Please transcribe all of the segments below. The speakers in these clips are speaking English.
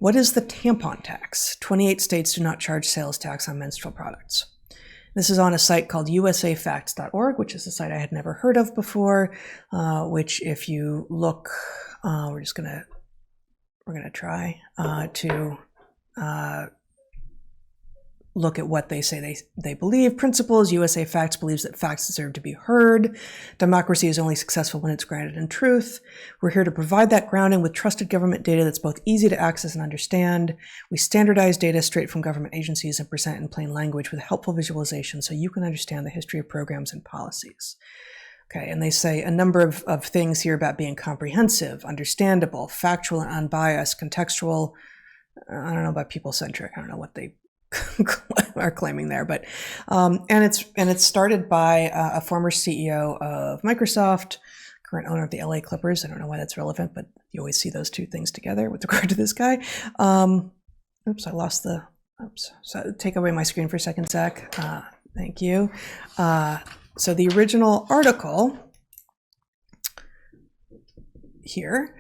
What is the tampon tax? 28 states do not charge sales tax on menstrual products. This is on a site called usafacts.org, which is a site I had never heard of before, which if you look, we're gonna try to look at what they say they believe. Principles: USA Facts believes that facts deserve to be heard. Democracy is only successful when it's grounded in truth. We're here to provide that grounding with trusted government data that's both easy to access and understand. We standardize data straight from government agencies and present in plain language with helpful visualization so you can understand the history of programs and policies. Okay, and they say a number of things here about being comprehensive, understandable, factual and unbiased, contextual. I don't know about people-centric. I don't know what they are claiming there, but and it's started by a former CEO of Microsoft, current owner of the LA Clippers. I don't know why that's relevant, but you always see those two things together with regard to this guy. Oops, I lost the. Oops. So take away my screen for a second, Zach. Thank you. So the original article here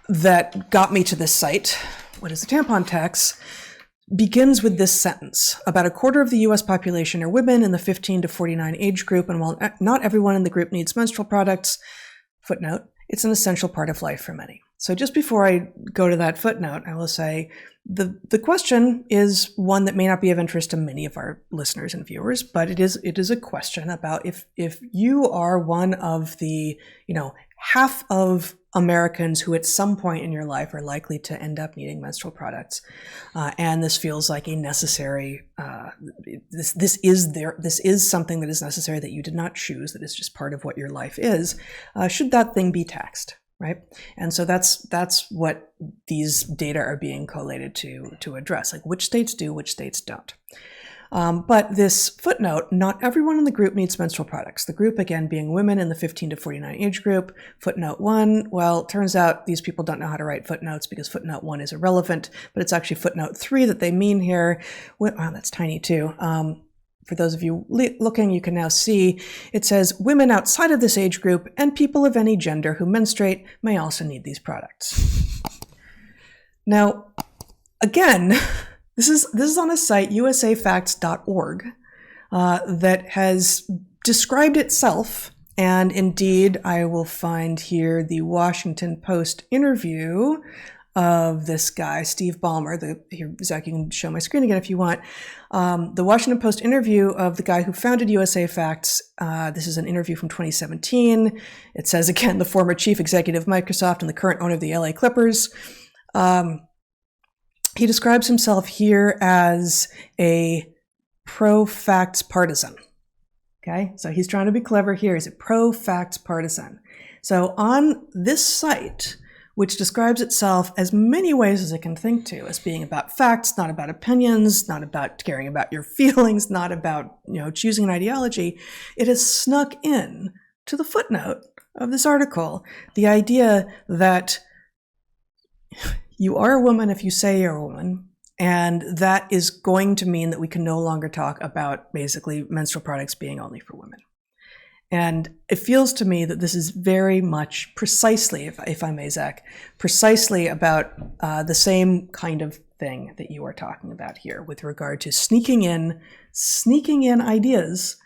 that got me to this site, what is the tampon tax, begins with this sentence. About a quarter of the US population are women in the 15 to 49 age group, and while not everyone in the group needs menstrual products, footnote, it's an essential part of life for many. So just before I go to that footnote, I will say the question is one that may not be of interest to many of our listeners and viewers, but it is a question about if you are one of the, half of Americans who at some point in your life are likely to end up needing menstrual products, and this feels like a necessary. This is something that is necessary that you did not choose. That is just part of what your life is. Should that thing be taxed, right? And so that's what these data are being collated to address. Like which states do, which states don't. But this footnote, not everyone in the group needs menstrual products. The group, again, being women in the 15 to 49 age group. Footnote 1, well, it turns out these people don't know how to write footnotes because footnote 1 is irrelevant, but it's actually footnote 3 that they mean here. Wow, that's tiny too. For those of you looking, you can now see it says women outside of this age group and people of any gender who menstruate may also need these products. Now, again, This is on a site, usafacts.org, that has described itself, and indeed I will find here the Washington Post interview of this guy, Steve Ballmer. Here, Zach, you can show my screen again if you want. The Washington Post interview of the guy who founded USA Facts. This is an interview from 2017. It says, again, the former chief executive of Microsoft and the current owner of the LA Clippers. He describes himself here as a pro-facts partisan. Okay, so he's trying to be clever here. He's a pro-facts partisan. So on this site, which describes itself as many ways as it can think to, as being about facts, not about opinions, not about caring about your feelings, not about choosing an ideology, it has snuck in to the footnote of this article the idea that you are a woman if you say you're a woman, and that is going to mean that we can no longer talk about basically menstrual products being only for women. And it feels to me that this is very much precisely, if I may, Zach, precisely about the same kind of thing that you are talking about here with regard to sneaking in ideas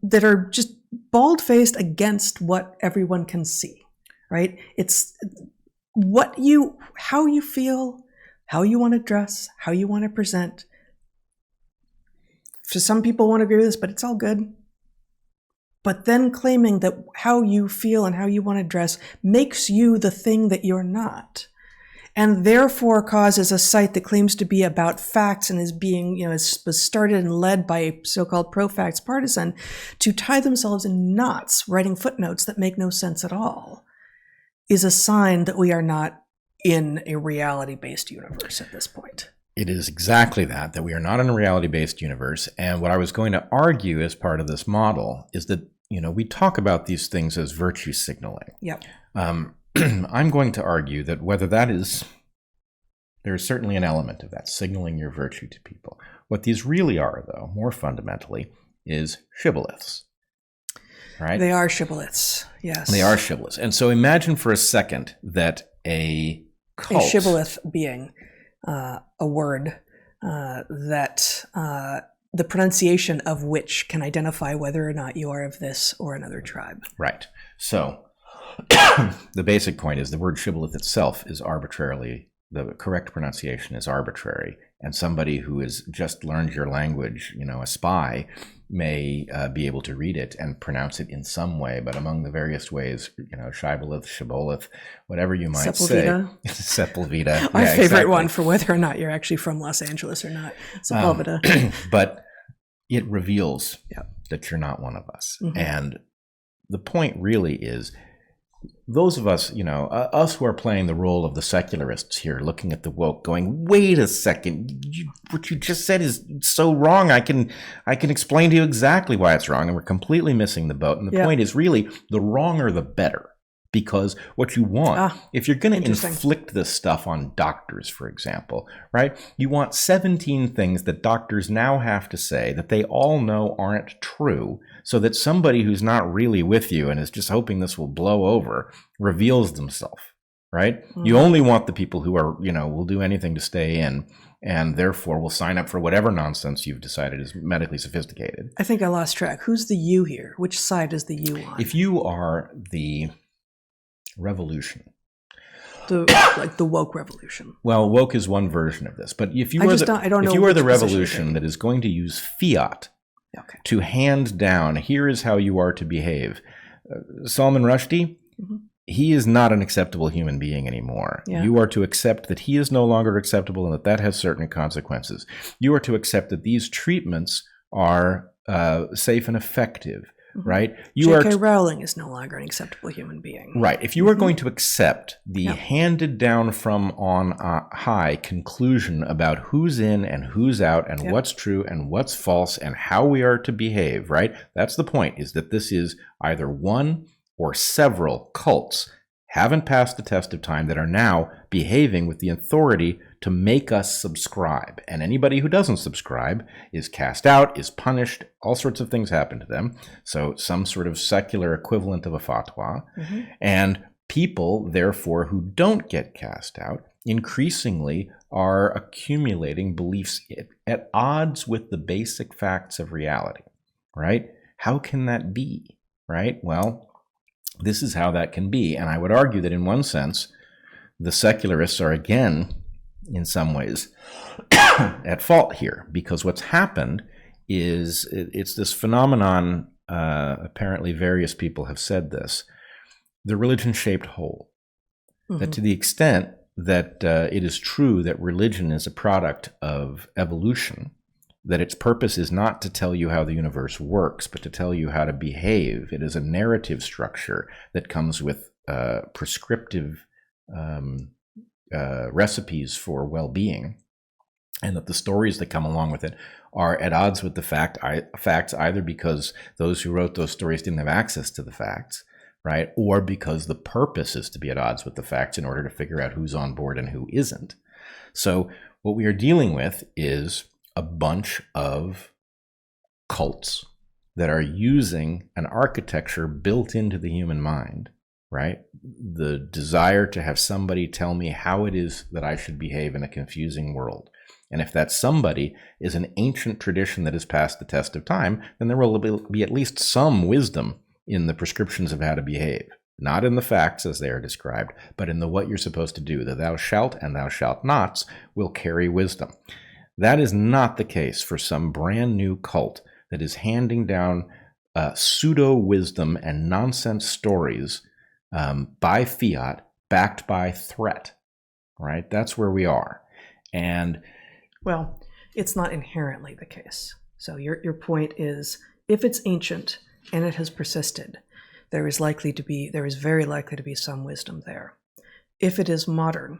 that are just bald-faced against what everyone can see, right? It's how you feel, how you want to dress, how you want to present. For some people won't agree with this, but it's all good. But then claiming that how you feel and how you want to dress makes you the thing that you're not, and therefore causes a site that claims to be about facts and is being, was started and led by a so-called pro-facts partisan to tie themselves in knots, writing footnotes that make no sense at all, is a sign that we are not in a reality-based universe at this point. It is exactly that we are not in a reality-based universe. And what I was going to argue as part of this model is that, we talk about these things as virtue signaling. Yep. I'm going to argue that there is certainly an element of that, signaling your virtue to people. What these really are, though, more fundamentally, is shibboleths. Right? They are shibboleths, yes. They are shibboleths. And so imagine for a second that a cult. A shibboleth being a word that the pronunciation of which can identify whether or not you are of this or another tribe. Right. So the basic point is the word shibboleth itself is arbitrarily, the correct pronunciation is arbitrary. And somebody who has just learned your language, a spy, may be able to read it and pronounce it in some way. But among the various ways, shibboleth, whatever you might Sepulveda. say. Sepulveda. Our favorite one for whether or not you're actually from Los Angeles or not. Sepulveda. But it reveals that you're not one of us. Mm-hmm. And the point really is, those of us, us who are playing the role of the secularists here, looking at the woke, going, wait a second, what you just said is so wrong. I can explain to you exactly why it's wrong. And we're completely missing the boat. And the point is really, the wronger the better. Because what you want, if you're going to inflict this stuff on doctors, for example, right? You want 17 things that doctors now have to say that they all know aren't true, so that somebody who's not really with you and is just hoping this will blow over reveals themselves, right? Mm-hmm. You only want the people who are, will do anything to stay in, and therefore will sign up for whatever nonsense you've decided is medically sophisticated. I think I lost track. Who's the you here? Which side is the you on? If you are the revolution, the woke revolution. Well, woke is one version of this, but if you are the revolution that is going to use fiat to hand down, here is how you are to behave. Salman Rushdie, he is not an acceptable human being anymore. Yeah. You are to accept that he is no longer acceptable and that has certain consequences. You are to accept that these treatments are safe and effective. Right? J.K. Rowling is no longer an acceptable human being. Right. If you are going to accept the handed down from on high conclusion about who's in and who's out and what's true and what's false and how we are to behave, right? That's the point, is that this is either one or several cults haven't passed the test of time that are now behaving with the authority to make us subscribe. And anybody who doesn't subscribe is cast out, is punished, all sorts of things happen to them. So some sort of secular equivalent of a fatwa. Mm-hmm. And people, therefore, who don't get cast out, increasingly are accumulating beliefs at odds with the basic facts of reality, right? How can that be, right? Well, this is how that can be. And I would argue that in one sense, the secularists are again, in some ways, at fault here, because what's happened is it's this phenomenon, apparently various people have said this, the religion-shaped hole. Mm-hmm. That to the extent that it is true that religion is a product of evolution, that its purpose is not to tell you how the universe works, but to tell you how to behave. It is a narrative structure that comes with prescriptive recipes for well-being, and that the stories that come along with it are at odds with the facts, either because those who wrote those stories didn't have access to the facts, right, or because the purpose is to be at odds with the facts in order to figure out who's on board and who isn't. So what we are dealing with is a bunch of cults that are using an architecture built into the human mind, right? The desire to have somebody tell me how it is that I should behave in a confusing world. And if that somebody is an ancient tradition that has passed the test of time, then there will be at least some wisdom in the prescriptions of how to behave. Not in the facts as they are described, but in the what you're supposed to do. The thou shalt and thou shalt nots will carry wisdom. That is not the case for some brand new cult that is handing down pseudo-wisdom and nonsense stories by fiat, backed by threat, right? That's where we are. And well, it's not inherently the case. So your point is, if it's ancient and it has persisted, there is very likely to be some wisdom there. If it is modern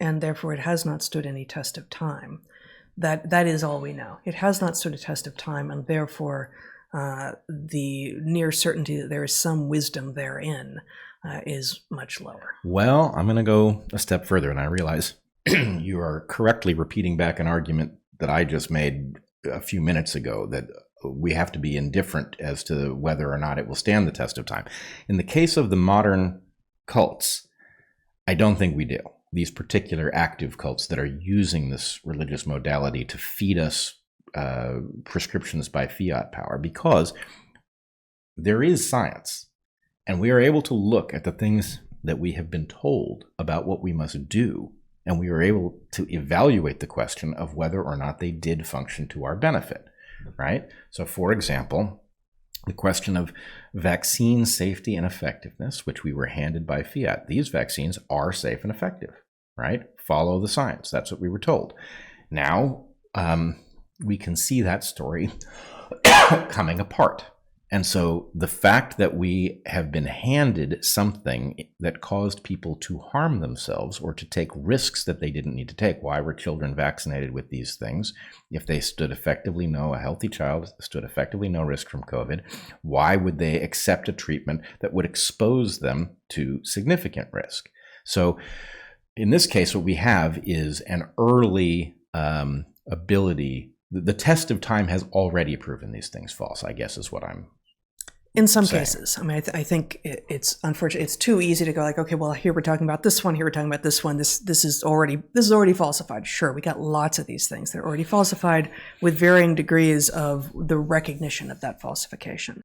and therefore it has not stood any test of time, that is all we know. It has not stood a test of time, and therefore the near certainty that there is some wisdom therein is much lower. Well, I'm going to go a step further, and I realize you are correctly repeating back an argument that I just made a few minutes ago, that we have to be indifferent as to whether or not it will stand the test of time. In the case of the modern cults, I don't think we do. these particular active cults that are using this religious modality to feed us prescriptions by fiat power, because there is science, and we are able to look at the things that we have been told about what we must do, and we are able to evaluate the question of whether or not they did function to our benefit, right? So, for example, the question of vaccine safety and effectiveness, which we were handed by fiat. These vaccines are safe and effective, right? Follow the science. That's what we were told. Now, we can see that story coming apart. And so the fact that we have been handed something that caused people to harm themselves or to take risks that they didn't need to take. Why were children vaccinated with these things? If they stood effectively a healthy child stood effectively no risk from COVID, why would they accept a treatment that would expose them to significant risk? So in this case, what we have is an early ability. The test of time has already proven these things false, I guess is what I'm in some cases. I mean, I think it's unfortunate. It's too easy to go like, okay, well, here we're talking about this one, here we're talking about this one. This is already falsified. Sure, we got lots of these things that are already falsified with varying degrees of the recognition of that falsification.